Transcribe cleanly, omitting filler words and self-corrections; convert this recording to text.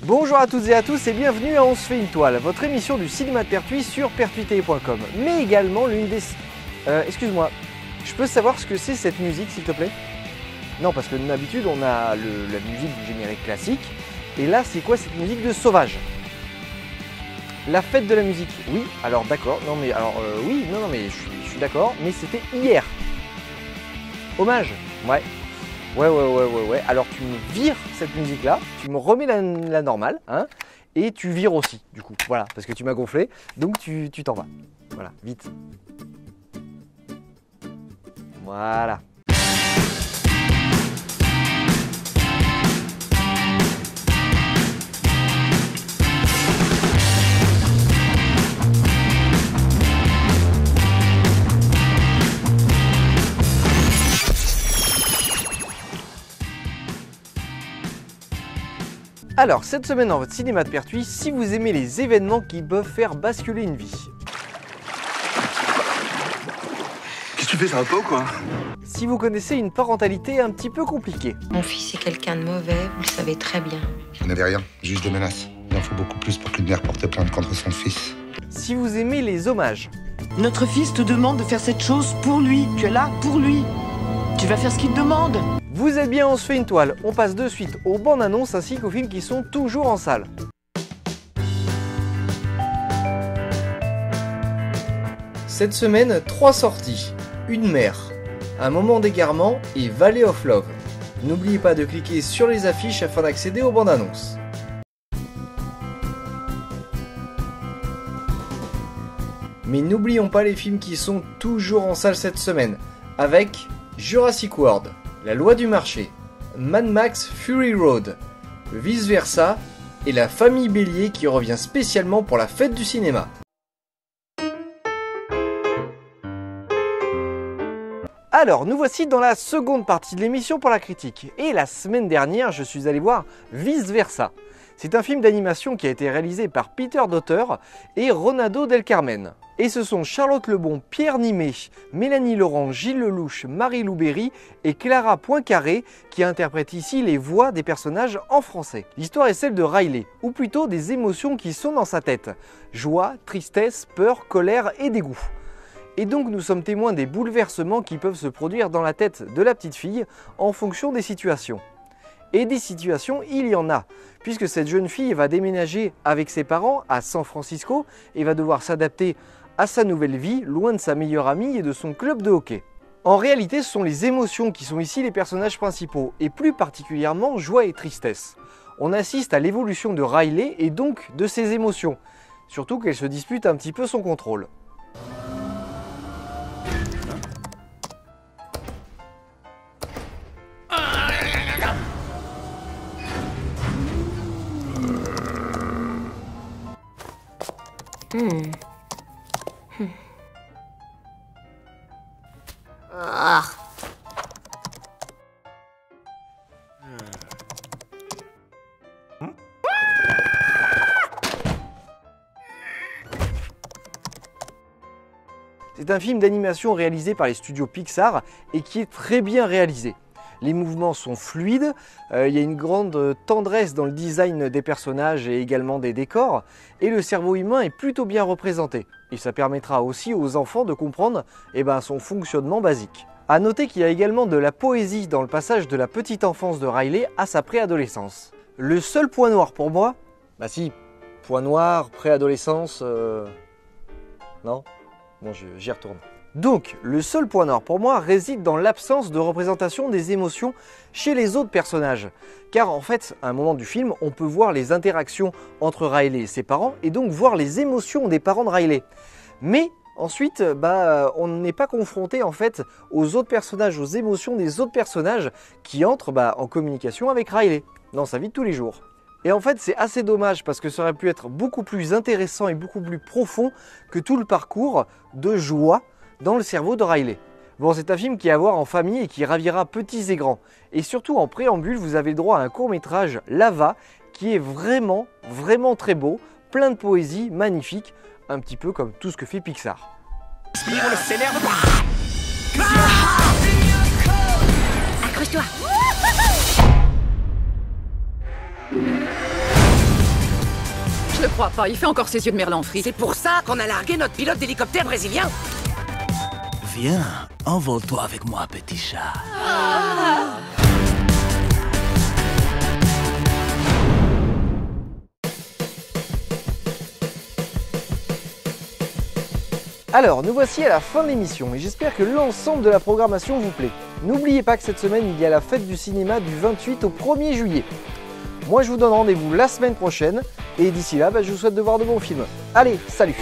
Bonjour à toutes et à tous et bienvenue à On se fait une toile, votre émission du cinéma de Pertuis sur pertuis.com, mais également l'une des... excuse-moi, je peux savoir ce que c'est cette musique s'il te plaît? Non, parce que d'habitude on a la musique du générique classique, et là c'est quoi cette musique de sauvage? La fête de la musique, oui, alors d'accord, non mais alors oui, non mais je suis d'accord, mais c'était hier. Hommage, ouais. Ouais. Alors tu me vires cette musique-là, tu me remets la normale, hein, et tu vires aussi, du coup. Voilà, parce que tu m'as gonflé, donc tu t'en vas. Voilà, vite. Voilà. Alors, cette semaine dans votre cinéma de Pertuis, si vous aimez les événements qui peuvent faire basculer une vie. Qu'est-ce que tu fais, ça va pas ou quoi? Si vous connaissez une parentalité un petit peu compliquée. Mon fils est quelqu'un de mauvais, vous le savez très bien. Vous n'avez rien, juste des menaces. Il en faut beaucoup plus pour qu'une mère porte plainte contre son fils. Si vous aimez les hommages. Notre fils te demande de faire cette chose pour lui. Tu es là pour lui. Tu vas faire ce qu'il te demande. Vous êtes bien, on se fait une toile. On passe de suite aux bandes annonces ainsi qu'aux films qui sont toujours en salle. Cette semaine, 3 sorties. Une mère, Un moment d'égarement et Valley of Love. N'oubliez pas de cliquer sur les affiches afin d'accéder aux bandes annonces. Mais n'oublions pas les films qui sont toujours en salle cette semaine, avec Jurassic World, La loi du marché, Mad Max Fury Road, Vice Versa et La famille Bélier qui revient spécialement pour la fête du cinéma. Alors, nous voici dans la seconde partie de l'émission pour la critique. Et la semaine dernière, je suis allé voir Vice Versa. C'est un film d'animation qui a été réalisé par Peter Dauter et Ronaldo Del Carmen. Et ce sont Charlotte Lebon, Pierre Nimet, Mélanie Laurent, Gilles Lelouch, Marie Louberry et Clara Poincaré qui interprètent ici les voix des personnages en français. L'histoire est celle de Riley, ou plutôt des émotions qui sont dans sa tête. Joie, tristesse, peur, colère et dégoût. Et donc nous sommes témoins des bouleversements qui peuvent se produire dans la tête de la petite fille en fonction des situations. Et des situations, il y en a, puisque cette jeune fille va déménager avec ses parents à San Francisco et va devoir s'adapter à sa nouvelle vie, loin de sa meilleure amie et de son club de hockey. En réalité, ce sont les émotions qui sont ici les personnages principaux, et plus particulièrement joie et tristesse. On assiste à l'évolution de Riley et donc de ses émotions, surtout qu'elle se dispute un petit peu son contrôle. C'est un film d'animation réalisé par les studios Pixar et qui est très bien réalisé. Les mouvements sont fluides, il y a une grande tendresse dans le design des personnages et également des décors, et le cerveau humain est plutôt bien représenté. Et ça permettra aussi aux enfants de comprendre son fonctionnement basique. A noter qu'il y a également de la poésie dans le passage de la petite enfance de Riley à sa préadolescence. Le seul point noir pour moi, bah si, point noir, préadolescence, non? Bon, j'y retourne. Donc, le seul point noir pour moi réside dans l'absence de représentation des émotions chez les autres personnages. Car en fait, à un moment du film, on peut voir les interactions entre Riley et ses parents et donc voir les émotions des parents de Riley. Mais ensuite, on n'est pas confronté en fait aux autres personnages, aux émotions des autres personnages qui entrent en communication avec Riley dans sa vie de tous les jours. Et en fait, c'est assez dommage parce que ça aurait pu être beaucoup plus intéressant et beaucoup plus profond que tout le parcours de joie dans le cerveau de Riley. Bon, c'est un film qui est à voir en famille et qui ravira petits et grands. Et surtout en préambule, vous avez droit à un court-métrage Lava qui est vraiment très beau, plein de poésie, magnifique, un petit peu comme tout ce que fait Pixar. Accroche-toi. le crois pas, il fait encore ses yeux de merlan frit. C'est pour ça qu'on a largué notre pilote d'hélicoptère brésilien. Viens, envole-toi avec moi, petit chat. Alors, nous voici à la fin de l'émission et j'espère que l'ensemble de la programmation vous plaît. N'oubliez pas que cette semaine, il y a la fête du cinéma du 28 au 1er juillet. Moi, je vous donne rendez-vous la semaine prochaine et d'ici là, je vous souhaite de voir de bons films. Allez, salut!